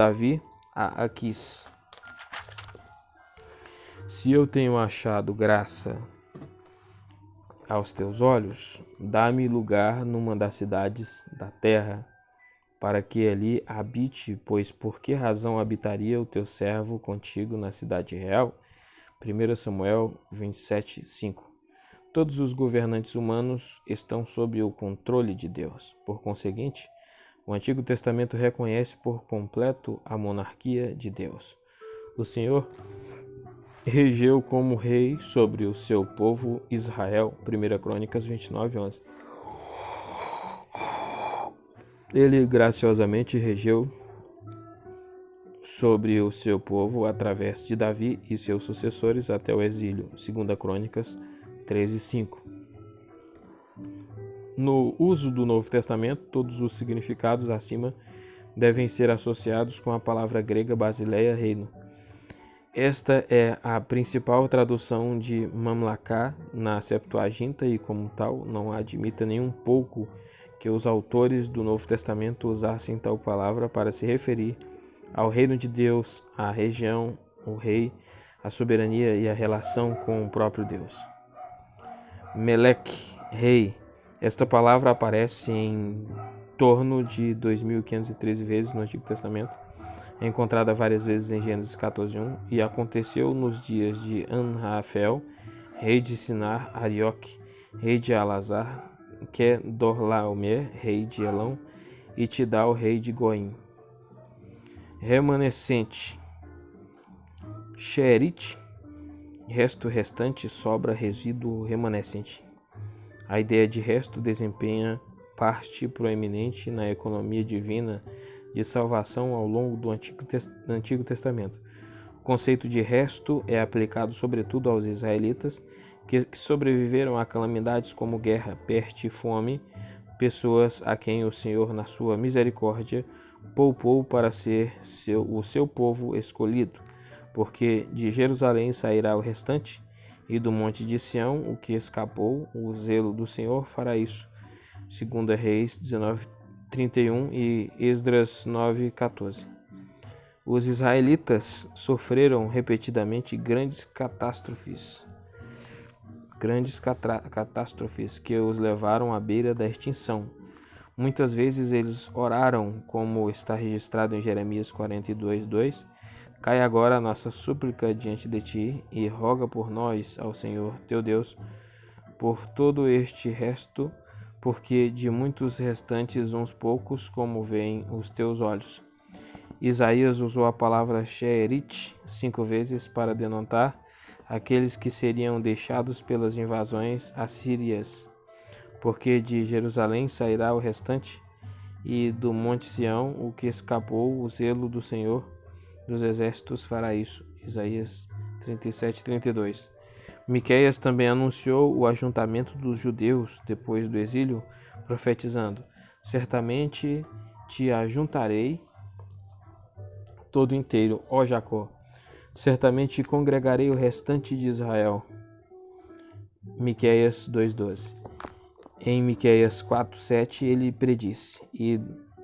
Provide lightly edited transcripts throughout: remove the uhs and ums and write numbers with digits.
Davi a Aquis: se eu tenho achado graça aos teus olhos, dá-me lugar numa das cidades da terra, para que ali habite, pois por que razão habitaria o teu servo contigo na cidade real? 1 Samuel 27, 5. Todos os governantes humanos estão sob o controle de Deus. Por conseguinte, o Antigo Testamento reconhece por completo a monarquia de Deus. O Senhor regeu como rei sobre o seu povo Israel. 1 Crônicas 29, 11. Ele graciosamente regeu sobre o seu povo através de Davi e seus sucessores até o exílio. 2 Crônicas 13, 5. No uso do Novo Testamento, todos os significados acima devem ser associados com a palavra grega basileia, reino. Esta é a principal tradução de mamlaká na Septuaginta e, como tal, não admita nem um pouco que os autores do Novo Testamento usassem tal palavra para se referir ao reino de Deus, à região, o rei, a soberania e a relação com o próprio Deus. Melec, rei. Esta palavra aparece em torno de 2.513 vezes no Antigo Testamento. É encontrada várias vezes em Gênesis 14:1 e aconteceu nos dias de Anrafel, rei de Sinar, Arioque, rei de Alazar, Kedorlaomer, rei de Elão, e Tidal, rei de Goim. Remanescente. Sheerit, resto, restante, sobra, resíduo, remanescente. A ideia de resto desempenha parte proeminente na economia divina de salvação ao longo do Antigo Testamento. O conceito de resto é aplicado sobretudo aos israelitas que sobreviveram a calamidades como guerra, peste e fome, pessoas a quem o Senhor, na sua misericórdia, poupou para ser o seu povo escolhido, porque de Jerusalém sairá o restante, e do monte de Sião o que escapou, o zelo do Senhor fará isso. 2 Reis 19:31 e Esdras 9:14. Os israelitas sofreram repetidamente grandes catástrofes que os levaram à beira da extinção. Muitas vezes eles oraram, como está registrado em Jeremias 42:2. Cai agora a nossa súplica diante de ti e roga por nós ao Senhor teu Deus por todo este resto, porque de muitos restantes uns poucos, como veem os teus olhos. Isaías usou a palavra Sheerit 5 vezes para denotar aqueles que seriam deixados pelas invasões assírias, porque de Jerusalém sairá o restante, e do monte Sião o que escapou, o zelo do Senhor dos exércitos fará isso. Isaías 37:32. Miqueias também anunciou o ajuntamento dos judeus depois do exílio, profetizando: certamente te ajuntarei todo inteiro, ó Jacó, certamente congregarei o restante de Israel. Miqueias 2:12. Em Miqueias 4:7 ele predisse: e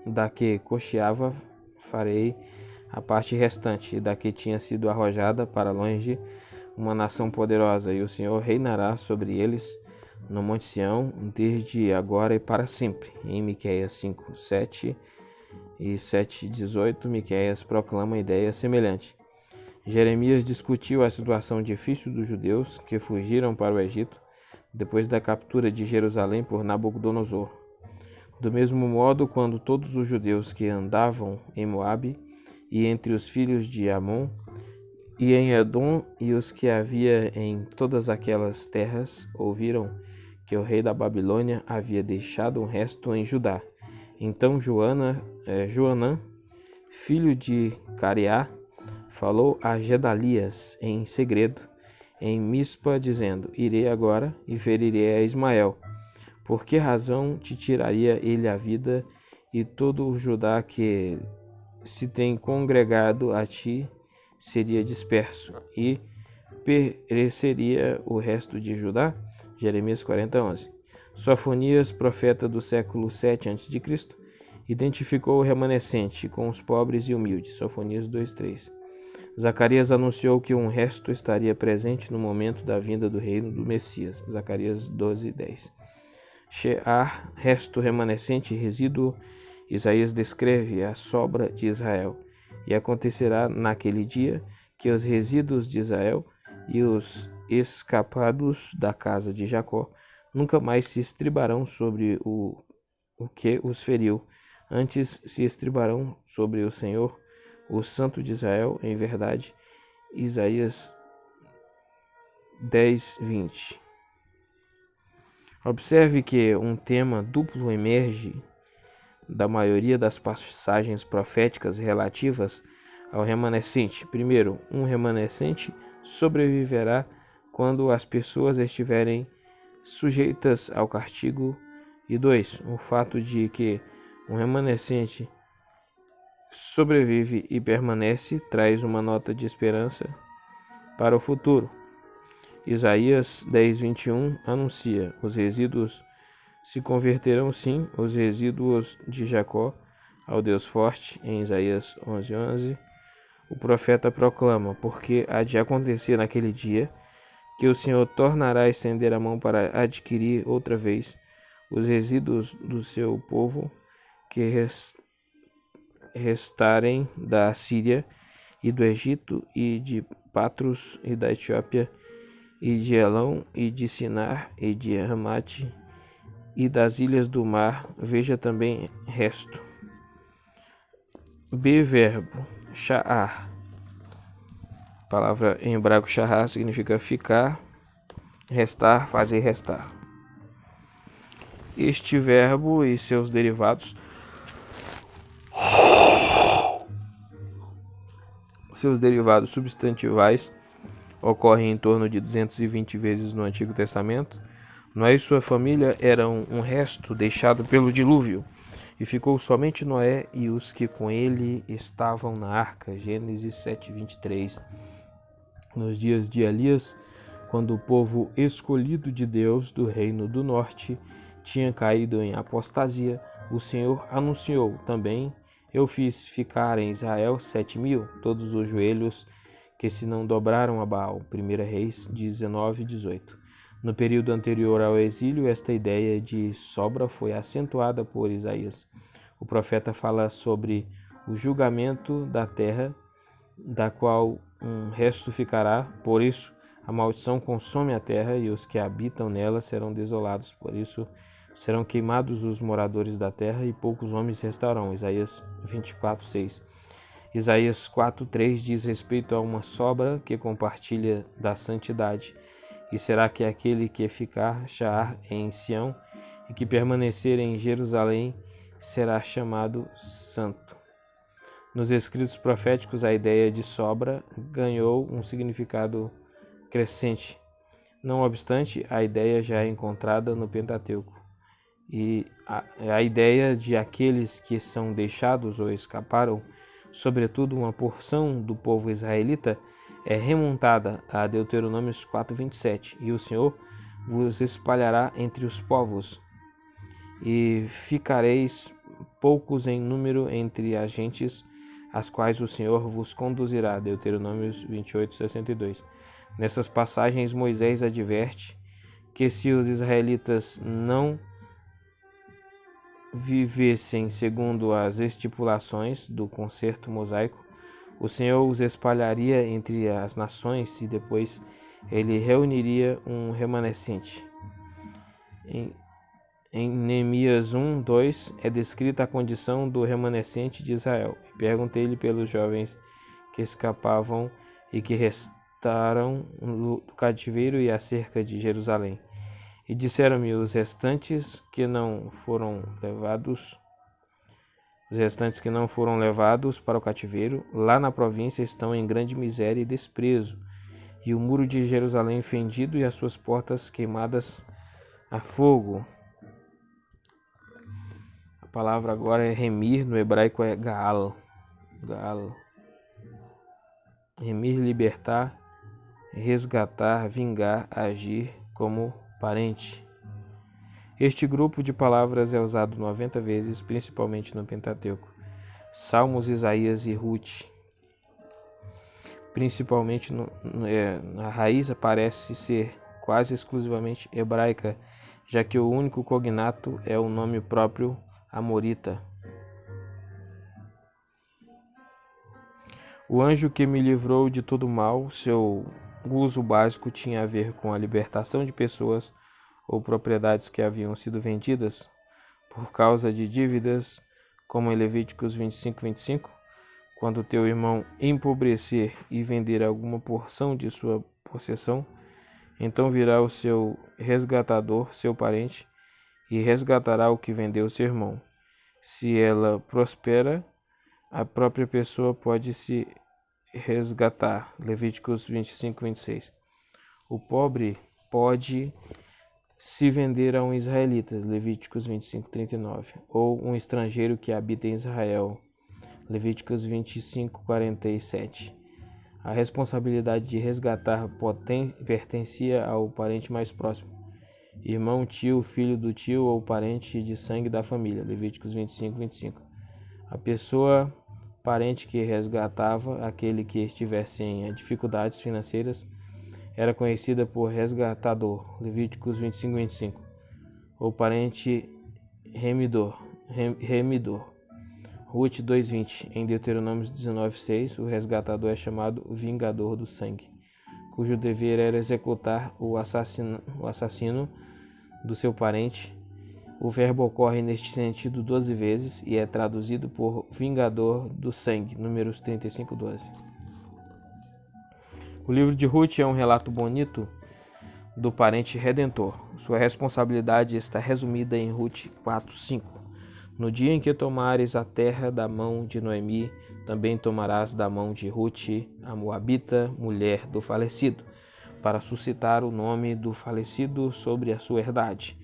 da que cocheava farei a parte restante, e da que tinha sido arrojada para longe uma nação poderosa, e o Senhor reinará sobre eles no monte Sião, desde agora e para sempre. Em Miqueias 5:7 e 7:18, Miqueias proclama ideia semelhante. Jeremias discutiu a situação difícil dos judeus que fugiram para o Egito depois da captura de Jerusalém por Nabucodonosor. Do mesmo modo, quando todos os judeus que andavam em Moabe e entre os filhos de Amon e em Edom e os que havia em todas aquelas terras ouviram que o rei da Babilônia havia deixado um resto em Judá, então Joanã, filho de Careá, falou a Gedalias em segredo em Mispa, dizendo: irei agora e ferirei a Ismael. Por que razão te tiraria ele a vida, e todo o Judá que se tem congregado a ti seria disperso, e pereceria o resto de Judá? Jeremias 40:11. Sofonias, profeta do século 7 a.C., identificou o remanescente com os pobres e humildes. Sofonias 2:3. Zacarias anunciou que um resto estaria presente no momento da vinda do reino do Messias. Zacarias 12:10. Shear, resto remanescente, resíduo. Isaías descreve a sobra de Israel. E acontecerá naquele dia que os resíduos de Israel e os escapados da casa de Jacó nunca mais se estribarão sobre o que os feriu. Antes se estribarão sobre o Senhor, o Santo de Israel, em verdade. Isaías 10:20. Observe que um tema duplo emerge da maioria das passagens proféticas relativas ao remanescente. Primeiro, um remanescente sobreviverá quando as pessoas estiverem sujeitas ao castigo. E dois, o fato de que um remanescente sobrevive e permanece traz uma nota de esperança para o futuro. Isaías 10:21 anuncia: os resíduos se converterão sim, os resíduos de Jacó, ao Deus forte. Em Isaías 11:11, o profeta proclama: porque há de acontecer naquele dia que o Senhor tornará a estender a mão para adquirir outra vez os resíduos do seu povo que restarem da Síria e do Egito e de Patros e da Etiópia e de Elão e de Sinar e de Ramate e das ilhas do mar. Veja também resto. B, verbo, sha'ar. A palavra em hebraico sha'ar significa ficar, restar, fazer restar. Este verbo e seus derivados substantivais ocorrem em torno de 220 vezes no Antigo Testamento. Noé e sua família eram um resto deixado pelo dilúvio, e ficou somente Noé e os que com ele estavam na arca. Gênesis 7:23. Nos dias de Elias, quando o povo escolhido de Deus do reino do norte tinha caído em apostasia, o Senhor anunciou também: eu fiz ficar em Israel 7.000, todos os joelhos que se não dobraram a Baal. 1 Reis 19:18. No período anterior ao exílio, esta ideia de sobra foi acentuada por Isaías. O profeta fala sobre o julgamento da terra, da qual um resto ficará. Por isso, a maldição consome a terra e os que habitam nela serão desolados. Por isso, serão queimados os moradores da terra e poucos homens restarão. Isaías 24:6. Isaías 4:3 diz respeito a uma sobra que compartilha da santidade. E será que aquele que ficar sha'ar em Sião e que permanecer em Jerusalém será chamado santo. Nos escritos proféticos, a ideia de sobra ganhou um significado crescente. Não obstante, a ideia já é encontrada no Pentateuco. E a ideia de aqueles que são deixados ou escaparam, sobretudo uma porção do povo israelita, é remontada a Deuteronômios 4:27. E o Senhor vos espalhará entre os povos, e ficareis poucos em número entre as gentes, as quais o Senhor vos conduzirá. Deuteronômios 28:62. Nessas passagens, Moisés adverte que se os israelitas não vivessem segundo as estipulações do concerto mosaico, o Senhor os espalharia entre as nações e depois ele reuniria um remanescente. Em Neemias 1:2 é descrita a condição do remanescente de Israel. Perguntei-lhe pelos jovens que escapavam e que restaram do cativeiro e acerca de Jerusalém. E disseram-me: os restantes que não foram levados para o cativeiro, lá na província estão em grande miséria e desprezo, e o muro de Jerusalém fendido e as suas portas queimadas a fogo. A palavra agora é remir, no hebraico é gaal. Remir, libertar, resgatar, vingar, agir como parente. Este grupo de palavras é usado 90 vezes, principalmente no Pentateuco. Salmos, Isaías e Ruth. Principalmente na raiz parece ser quase exclusivamente hebraica, já que o único cognato é o nome próprio Amorita. O anjo que me livrou de todo mal, seu uso básico tinha a ver com a libertação de pessoas ou propriedades que haviam sido vendidas por causa de dívidas, como em Levíticos 25. Quando teu irmão empobrecer e vender alguma porção de sua possessão, então virá o seu resgatador, seu parente, e resgatará o que vendeu seu irmão. Se ela prospera, a própria pessoa pode se resgatar. Levíticos 25. O pobre pode se vender a um israelita. Levíticos 25:39. Ou um estrangeiro que habita em Israel. Levíticos 25:47. A responsabilidade de resgatar pertencia ao parente mais próximo, irmão, tio, filho do tio ou parente de sangue da família. Levíticos 25:25. A pessoa parente que resgatava aquele que estivesse em dificuldades financeiras era conhecida por resgatador. Levíticos 25:25. Ou parente remidor. Ruth 2:20. Em Deuteronômio 19:6, o resgatador é chamado vingador do sangue, cujo dever era executar o assassino do seu parente. O verbo ocorre neste sentido 12 vezes e é traduzido por vingador do sangue, Números 35:12. O livro de Ruth é um relato bonito do parente redentor. Sua responsabilidade está resumida em Ruth 4:5. No dia em que tomares a terra da mão de Noemi, também tomarás da mão de Ruth, a moabita, mulher do falecido, para suscitar o nome do falecido sobre a sua herdade.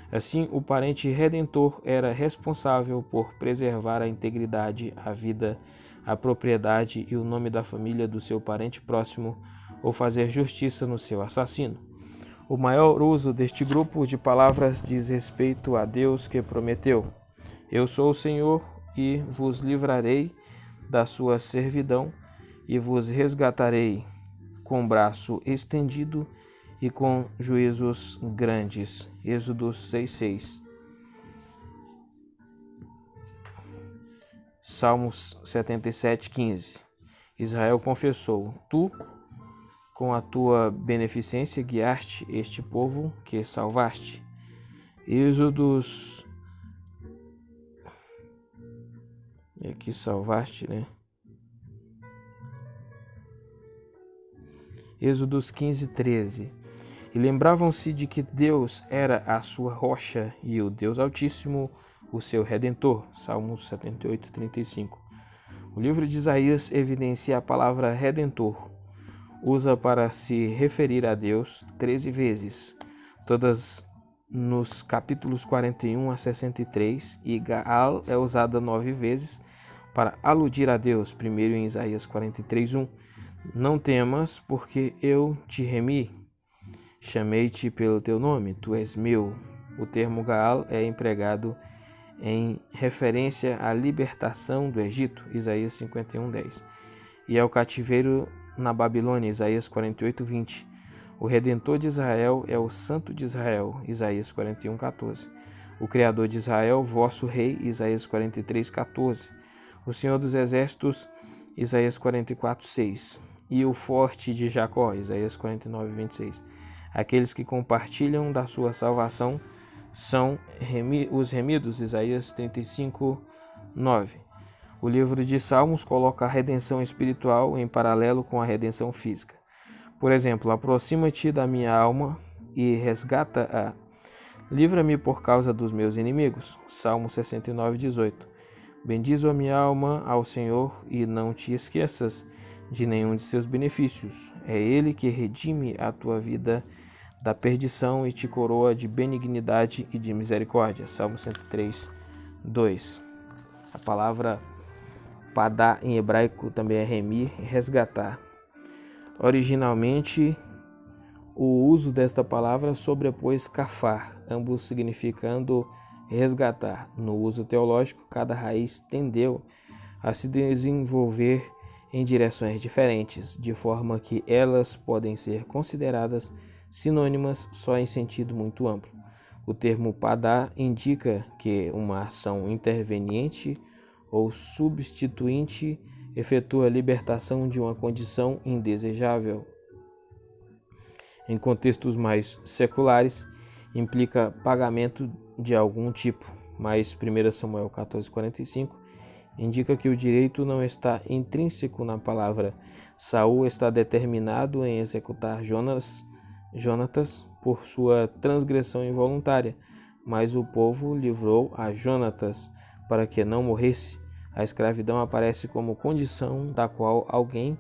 Assim, o parente redentor era responsável por preservar a integridade, a vida, a propriedade e o nome da família do seu parente próximo, ou fazer justiça no seu assassino. O maior uso deste grupo de palavras diz respeito a Deus que prometeu: eu sou o Senhor e vos livrarei da sua servidão e vos resgatarei com braço estendido e com juízos grandes. Êxodo 6:6. Salmos 77:15. Israel confessou: tu, com a tua beneficência, guiaste este povo que salvaste. Êxodos que salvaste, né? Êxodos 15:13. E lembravam-se de que Deus era a sua rocha e o Deus Altíssimo, o seu Redentor. Salmos 78:35. O livro de Isaías evidencia a palavra Redentor. Usa para se referir a Deus 13 vezes, todas nos capítulos 41 a 63, e Gaal é usada 9 vezes para aludir a Deus, primeiro em Isaías 43:1. Não temas, porque eu te remi. Chamei-te pelo teu nome, tu és meu. O termo Gaal é empregado em referência à libertação do Egito, Isaías 51:10, e ao cativeiro na Babilônia, Isaías 48:20. O Redentor de Israel é o Santo de Israel, Isaías 41:14. O Criador de Israel, vosso Rei, Isaías 43:14. O Senhor dos Exércitos, Isaías 44:6. E o Forte de Jacó, Isaías 49:26. Aqueles que compartilham da sua salvação são os remidos, Isaías 35:9. O livro de Salmos coloca a redenção espiritual em paralelo com a redenção física. Por exemplo, aproxima-te da minha alma e resgata-a. Livra-me por causa dos meus inimigos. Salmo 69:18. Bendize a minha alma ao Senhor e não te esqueças de nenhum de seus benefícios. É Ele que redime a tua vida da perdição e te coroa de benignidade e de misericórdia. Salmo 103:2. A palavra padá em hebraico também é remir, resgatar. Originalmente, o uso desta palavra sobrepôs kafar, ambos significando resgatar. No uso teológico, cada raiz tendeu a se desenvolver em direções diferentes, de forma que elas podem ser consideradas sinônimas só em sentido muito amplo. O termo padá indica que uma ação interveniente ou substituinte efetua a libertação de uma condição indesejável. Em contextos mais seculares, implica pagamento de algum tipo, mas 1 Samuel 14,45 indica que o direito não está intrínseco na palavra. Saul está determinado em executar Jonatas por sua transgressão involuntária, mas o povo livrou a Jonatas para que não morresse. A escravidão aparece como condição da qual alguém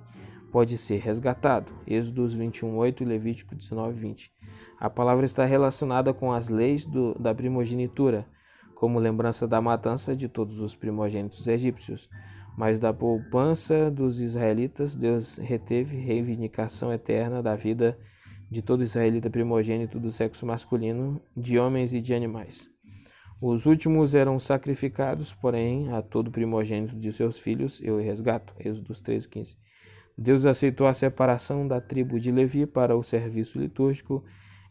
pode ser resgatado. Êxodos 21:8 e Levítico 19:20. A palavra está relacionada com as leis da primogenitura, como lembrança da matança de todos os primogênitos egípcios, mas da poupança dos israelitas, Deus reteve reivindicação eterna da vida de todo israelita primogênito do sexo masculino, de homens e de animais. Os últimos eram sacrificados, porém, a todo primogênito de seus filhos eu resgato. Êxodos 13:15. Deus aceitou a separação da tribo de Levi para o serviço litúrgico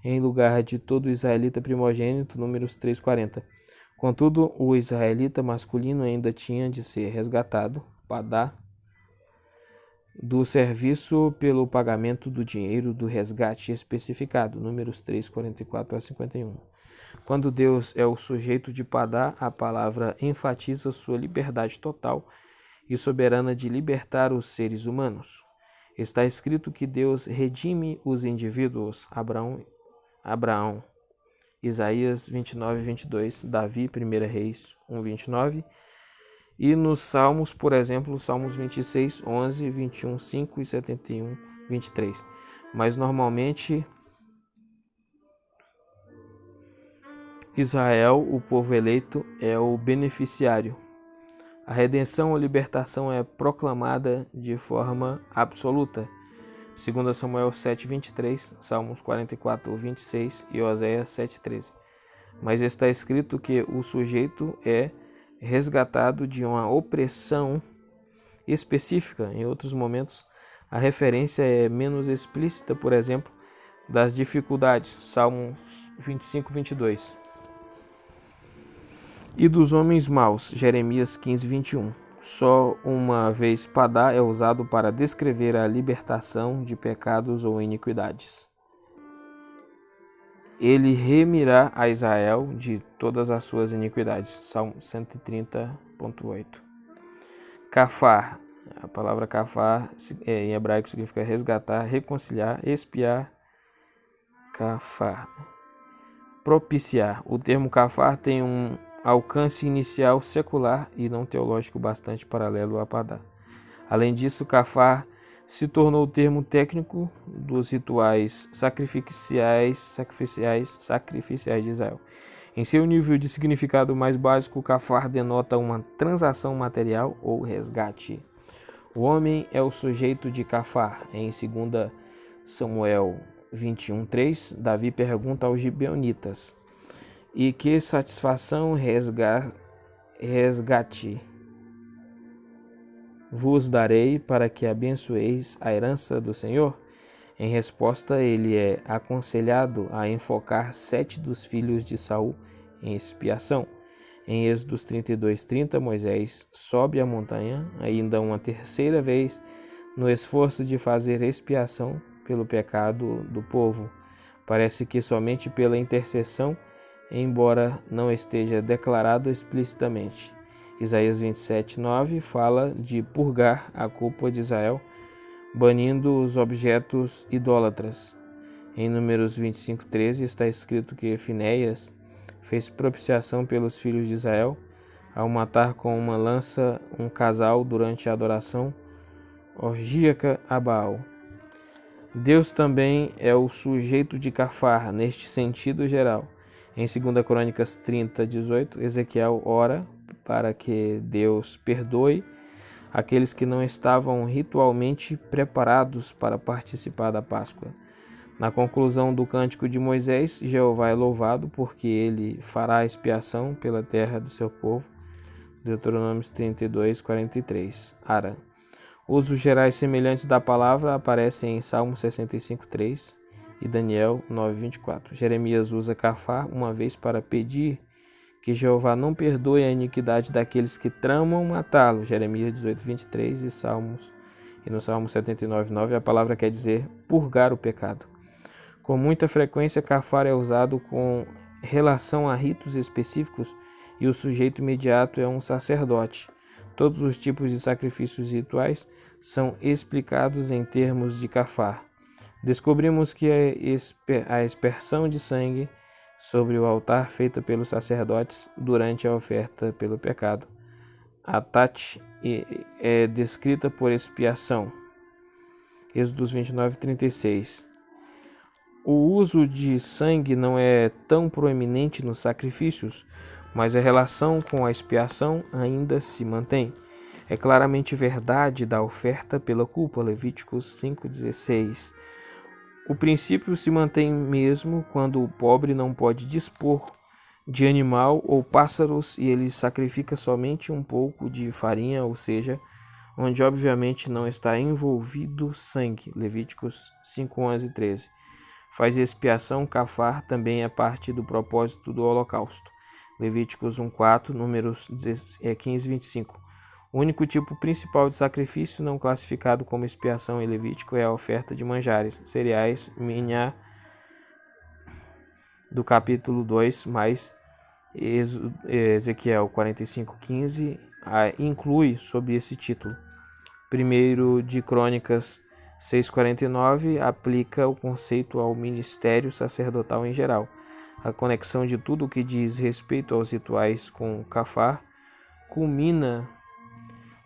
em lugar de todo israelita primogênito, Números 3:40. Contudo, o israelita masculino ainda tinha de ser resgatado, padá, do serviço pelo pagamento do dinheiro do resgate especificado, Números 3:44-51. Quando Deus é o sujeito de padá, a palavra enfatiza sua liberdade total e soberana de libertar os seres humanos. Está escrito que Deus redime os indivíduos, Abraão, Isaías 29:22, Davi, 1 Reis 1:29, e nos Salmos, por exemplo, Salmos 26:11, 21:5 e 71:23. Mas normalmente Israel, o povo eleito, é o beneficiário. A redenção ou libertação é proclamada de forma absoluta. 2 Samuel 7:23, Salmos 44:26 e Oséias 7:13. Mas está escrito que o sujeito é resgatado de uma opressão específica. Em outros momentos, a referência é menos explícita, por exemplo, das dificuldades. Salmo 25:22. E dos homens maus, Jeremias 15:21. Só uma vez padá é usado para descrever a libertação de pecados ou iniquidades. Ele remirá a Israel de todas as suas iniquidades. Salmo 130:8. Kafar. A palavra kafar em hebraico significa resgatar, reconciliar, expiar. Kafar. Propiciar. O termo kafar tem um alcance inicial secular e não teológico bastante paralelo a padá. Além disso, kafar se tornou o termo técnico dos rituais sacrificiais de Israel. Em seu nível de significado mais básico, kafar denota uma transação material ou resgate. O homem é o sujeito de kafar. Em 2 Samuel 21:3, Davi pergunta aos gibeonitas: e que satisfação resgate vos darei para que abençoeis a herança do Senhor? Em resposta, ele é aconselhado a enfocar 7 dos filhos de Saul em expiação. Em Êxodos 32:30, Moisés sobe a montanha ainda uma terceira vez no esforço de fazer expiação pelo pecado do povo. Parece que somente pela intercessão, embora não esteja declarado explicitamente. Isaías 27:9 fala de purgar a culpa de Israel, banindo os objetos idólatras. Em Números 25:13 está escrito que Finéias fez propiciação pelos filhos de Israel ao matar com uma lança um casal durante a adoração orgíaca a Baal. Deus também é o sujeito de kafar neste sentido geral. Em 2 Crônicas 30:18, Ezequiel ora para que Deus perdoe aqueles que não estavam ritualmente preparados para participar da Páscoa. Na conclusão do cântico de Moisés, Jeová é louvado porque ele fará expiação pela terra do seu povo. Deuteronômio 32, 43. Ara. Usos gerais semelhantes da palavra aparecem em Salmo 65, 3 e Daniel 9, 24. Jeremias usa cafar uma vez para pedir que Jeová não perdoe a iniquidade daqueles que tramam matá-lo. Jeremias 18, 23 e no Salmo 79, 9 a palavra quer dizer purgar o pecado. Com muita frequência, cafar é usado com relação a ritos específicos e o sujeito imediato é um sacerdote. Todos os tipos de sacrifícios rituais são explicados em termos de cafar. Descobrimos que a aspersão de sangue sobre o altar feita pelos sacerdotes durante a oferta pelo pecado. A tate é descrita por expiação. Êxodo 29, 36. O uso de sangue não é tão proeminente nos sacrifícios, mas a relação com a expiação ainda se mantém. É claramente verdade da oferta pela culpa, Levíticos 5,16. O princípio se mantém mesmo quando o pobre não pode dispor de animal ou pássaros e ele sacrifica somente um pouco de farinha, ou seja, onde obviamente não está envolvido sangue, Levíticos 5:11 e 13. Faz expiação, cafar também é parte do propósito do holocausto. Levíticos 1:4, números 15 e 25. O único tipo principal de sacrifício não classificado como expiação em Levítico é a oferta de manjares, cereais, minhá, do capítulo 2, mais Ezequiel 45:15, inclui sob esse título. 1 de Crônicas 6:49 aplica o conceito ao ministério sacerdotal em geral. A conexão de tudo o que diz respeito aos rituais com cafar culmina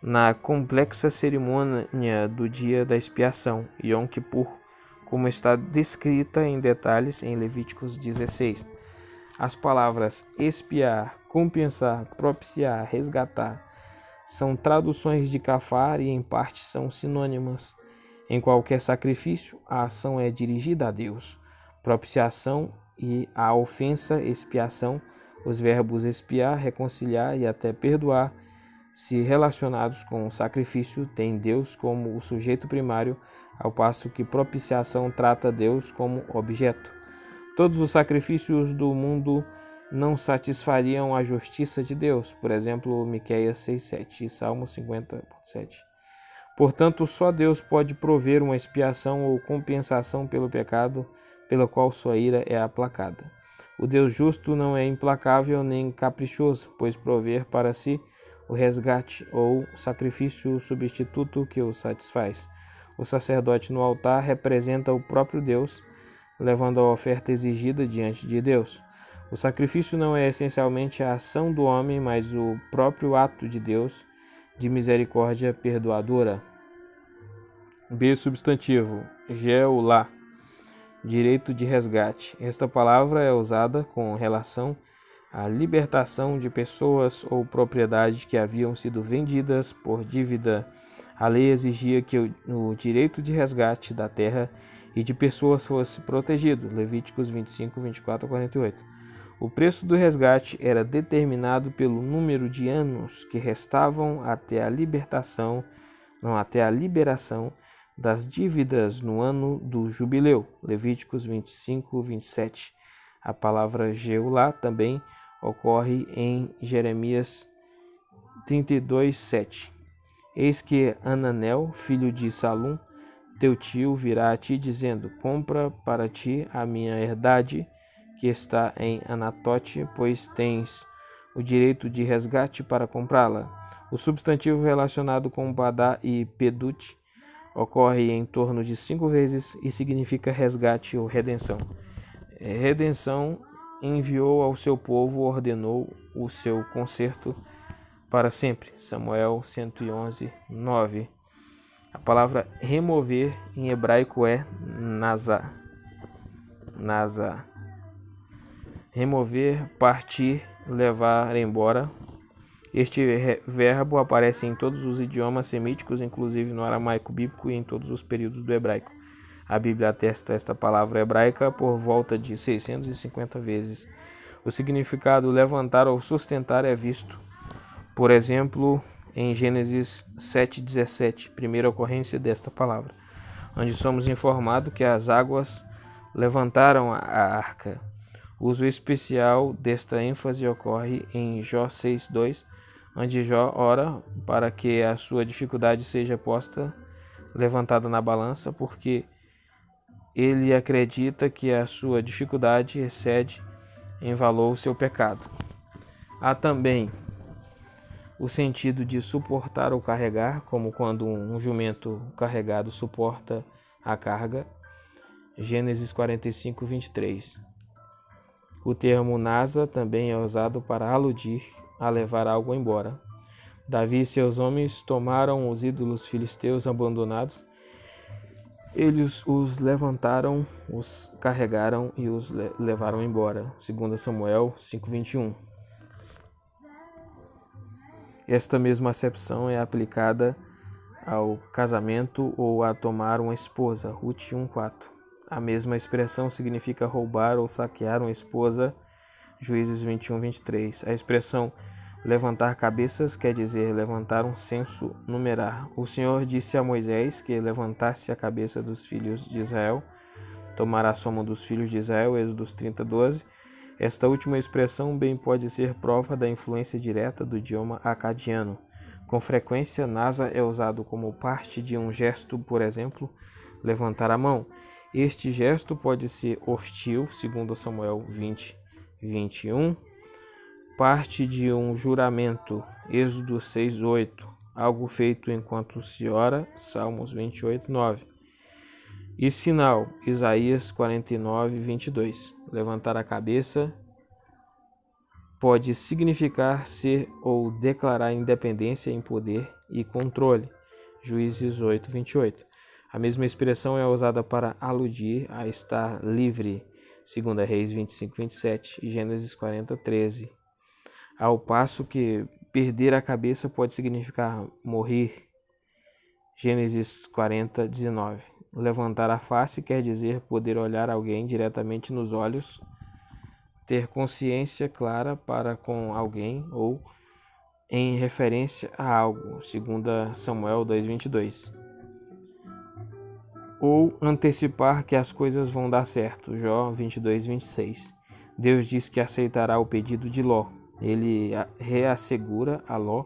na complexa cerimônia do dia da expiação, Yom Kippur, como está descrita em detalhes em Levíticos 16. As palavras expiar, compensar, propiciar, resgatar são traduções de cafar e em parte são sinônimas. Em qualquer sacrifício, a ação é dirigida a Deus. Propiciação e a ofensa, expiação, os verbos expiar, reconciliar e até perdoar, se relacionados com o sacrifício, têm Deus como o sujeito primário, ao passo que propiciação trata Deus como objeto. Todos os sacrifícios do mundo não satisfariam a justiça de Deus, por exemplo, Miqueias 6:7 e Salmo 50:7. Portanto, só Deus pode prover uma expiação ou compensação pelo pecado pela qual sua ira é aplacada. O Deus justo não é implacável nem caprichoso, pois prover para si o resgate ou sacrifício substituto que o satisfaz. O sacerdote no altar representa o próprio Deus, levando a oferta exigida diante de Deus. O sacrifício não é essencialmente a ação do homem, mas o próprio ato de Deus de misericórdia perdoadora. B. Substantivo. Geulá. Direito de resgate. Esta palavra é usada com relação à libertação de pessoas ou propriedades que haviam sido vendidas por dívida. A lei exigia que o direito de resgate da terra e de pessoas fosse protegido. Levíticos 25, 24 a 48. O preço do resgate era determinado pelo número de anos que restavam até a liberação das dívidas no ano do jubileu. Levíticos 25, 27. A palavra Geulá também ocorre em Jeremias 32, 7. Eis que Ananel, filho de Salum, teu tio, virá a ti dizendo: compra para ti a minha herdade que está em Anatote, pois tens o direito de resgate para comprá-la. O substantivo relacionado com Badá e Pedute ocorre em torno de 5 vezes e significa resgate ou redenção. Redenção, enviou ao seu povo, ordenou o seu conserto para sempre. Samuel 111, 9. A palavra remover em hebraico é nazá. Nazá. Remover, partir, levar embora. Este verbo aparece em todos os idiomas semíticos, inclusive no aramaico bíblico e em todos os períodos do hebraico. A Bíblia atesta esta palavra hebraica por volta de 650 vezes. O significado levantar ou sustentar é visto, por exemplo, em Gênesis 7,17, primeira ocorrência desta palavra, onde somos informados que as águas levantaram a arca. Uso especial desta ênfase ocorre em Jó 6,2, onde Jó ora para que a sua dificuldade seja levantada na balança, porque ele acredita que a sua dificuldade excede em valor o seu pecado. Há também o sentido de suportar ou carregar, como quando um jumento carregado suporta a carga. Gênesis 45, 23. O termo nasa também é usado para aludir a levar algo embora. Davi e seus homens tomaram os ídolos filisteus abandonados. Eles os levantaram, os carregaram e os levaram embora. 2 Samuel 5:21. Esta mesma acepção é aplicada ao casamento ou a tomar uma esposa. Ruth 1:4. A mesma expressão significa roubar ou saquear uma esposa. Juízes 21:23. A expressão levantar cabeças quer dizer levantar um censo, numerar. O Senhor disse a Moisés que levantasse a cabeça dos filhos de Israel, tomar a soma dos filhos de Israel, Êxodo 30:12. Esta última expressão bem pode ser prova da influência direta do idioma acadiano. Com frequência, nasa é usado como parte de um gesto, por exemplo, levantar a mão. Este gesto pode ser hostil, segundo Samuel 20:21, parte de um juramento, Êxodo 6:8, algo feito enquanto se ora, Salmos 28:9, e sinal, Isaías 49:22. Levantar a cabeça pode significar ser ou declarar independência em poder e controle, Juízes 8:28. A mesma expressão é usada para aludir a estar livre, 2 Reis 25:27 e Gênesis 40:13. Ao passo que perder a cabeça pode significar morrer, Gênesis 40:19. Levantar a face quer dizer poder olhar alguém diretamente nos olhos, ter consciência clara para com alguém ou em referência a algo, 2 Samuel 2:22. Ou antecipar que as coisas vão dar certo, Jó 22:26. Deus diz que aceitará o pedido de Ló. Ele reassegura a Ló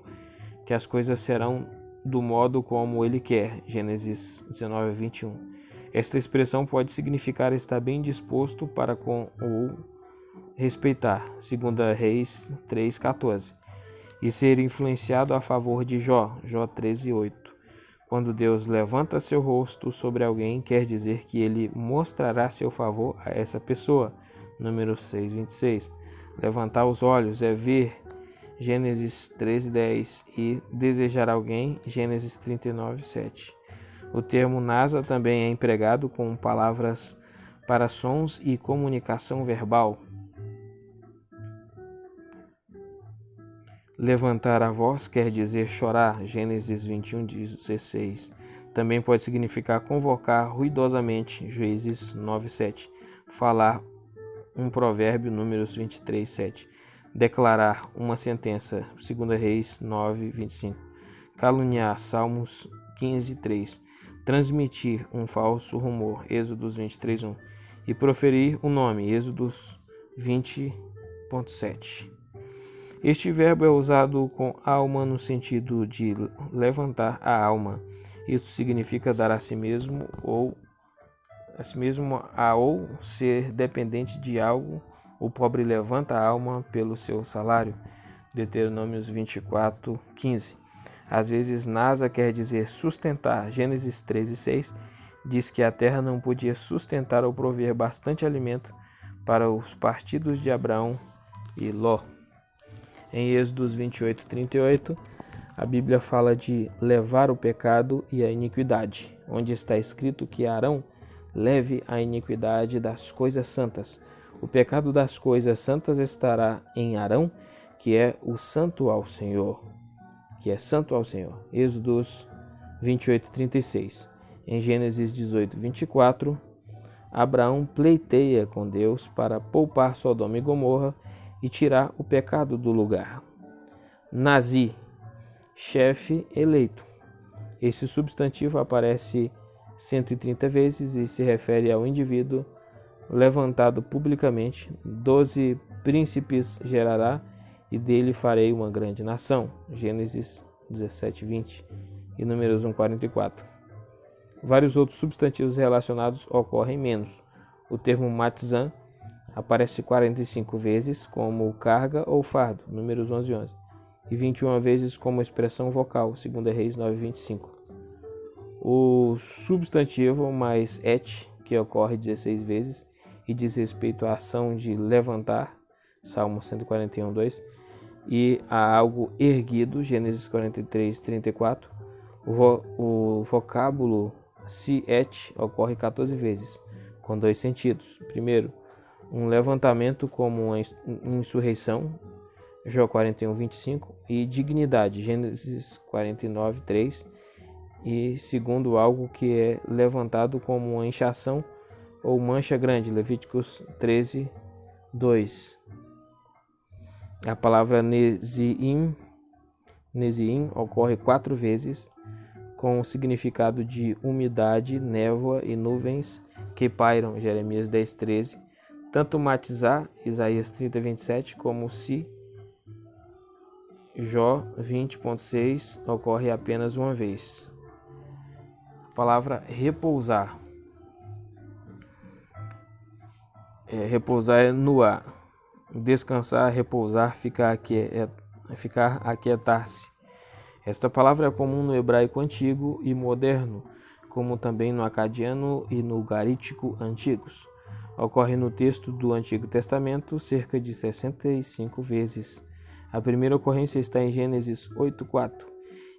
que as coisas serão do modo como ele quer, Gênesis 19:21. Esta expressão pode significar estar bem disposto para com ou respeitar, 2 Reis 3:14, e ser influenciado a favor de Jó, Jó 13:8. Quando Deus levanta seu rosto sobre alguém, quer dizer que ele mostrará seu favor a essa pessoa, Números 6:26. Levantar os olhos é ver, Gênesis 13:10, e desejar alguém, Gênesis 39:7. O termo nasa também é empregado com palavras para sons e comunicação verbal. Levantar a voz quer dizer chorar, Gênesis 21:16. Também pode significar convocar ruidosamente, Juízes 9:7. Falar um provérbio, Números 23:7. Declarar uma sentença, 2 Reis 9:25. Caluniar, Salmos 15:3. Transmitir um falso rumor, Êxodos 23:1. E proferir um nome, Êxodos 20:7. Este verbo é usado com alma no sentido de levantar a alma. Isso significa dar a si mesmo ou ser dependente de algo. O pobre levanta a alma pelo seu salário. Deuteronômios 24:15. Às vezes, nasa quer dizer sustentar. Gênesis 13:6 diz que a terra não podia sustentar ou prover bastante alimento para os partidos de Abraão e Ló. Em Êxodos 28:38, a Bíblia fala de levar o pecado e a iniquidade, onde está escrito que Arão leve a iniquidade das coisas santas. O pecado das coisas santas estará em Arão, que é o santo ao Senhor. Êxodos 28:36. Em Gênesis 18, 24, Abraão pleiteia com Deus para poupar Sodoma e Gomorra e tirar o pecado do lugar. Nazi, chefe eleito. Esse substantivo aparece 130 vezes e se refere ao indivíduo levantado publicamente. 12 príncipes gerará e dele farei uma grande nação. Gênesis 17, 20 e Números 1, 44. Vários outros substantivos relacionados ocorrem menos. O termo matzan aparece 45 vezes como carga ou fardo, Números 11, 11, e 21 vezes como expressão vocal, 2 Reis 9, 25. O substantivo mais et, que ocorre 16 vezes e diz respeito à ação de levantar, Salmo 141, 2, e a algo erguido, Gênesis 43, 34. O vocábulo si et ocorre 14 vezes, com dois sentidos. Primeiro, um levantamento como uma insurreição, Jó 41, 25, e dignidade, Gênesis 49, 3, e segundo, algo que é levantado como uma inchação ou mancha grande, Levíticos 13, 2. A palavra neziim ocorre 4 vezes, com o significado de umidade, névoa e nuvens que pairam, Jeremias 10, 13. Tanto matizar, Isaías 30, 27, como si, Jó 20.6, ocorre apenas uma vez. A palavra repousar. Repousar é nuar. Descansar, repousar, ficar, aquietar-se. Esta palavra é comum no hebraico antigo e moderno, como também no acadiano e no garítico antigos. Ocorre no texto do Antigo Testamento cerca de 65 vezes. A primeira ocorrência está em Gênesis 8:4.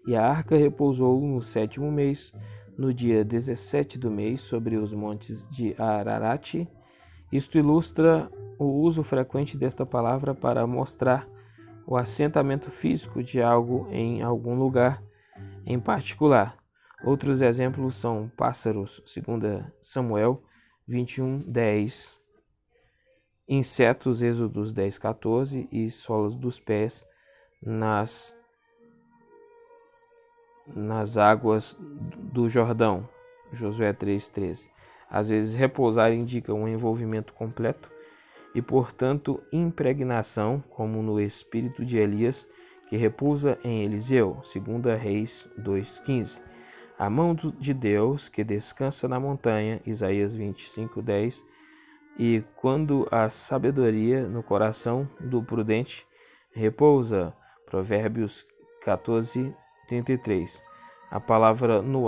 E a arca repousou no 7º mês, no dia 17 do mês, sobre os montes de Ararat. Isto ilustra o uso frequente desta palavra para mostrar o assentamento físico de algo em algum lugar em particular. Outros exemplos são pássaros, 2 Samuel 21, 10, insetos, Êxodos 10, 14, e solas dos pés nas águas do Jordão, Josué 3, 13. Às vezes, repousar indica um envolvimento completo e, portanto, impregnação, como no espírito de Elias, que repousa em Eliseu, 2 Reis 2,15. A mão de Deus, que descansa na montanha, Isaías 25, 10. E quando a sabedoria no coração do prudente repousa, Provérbios 14, 33. A palavra no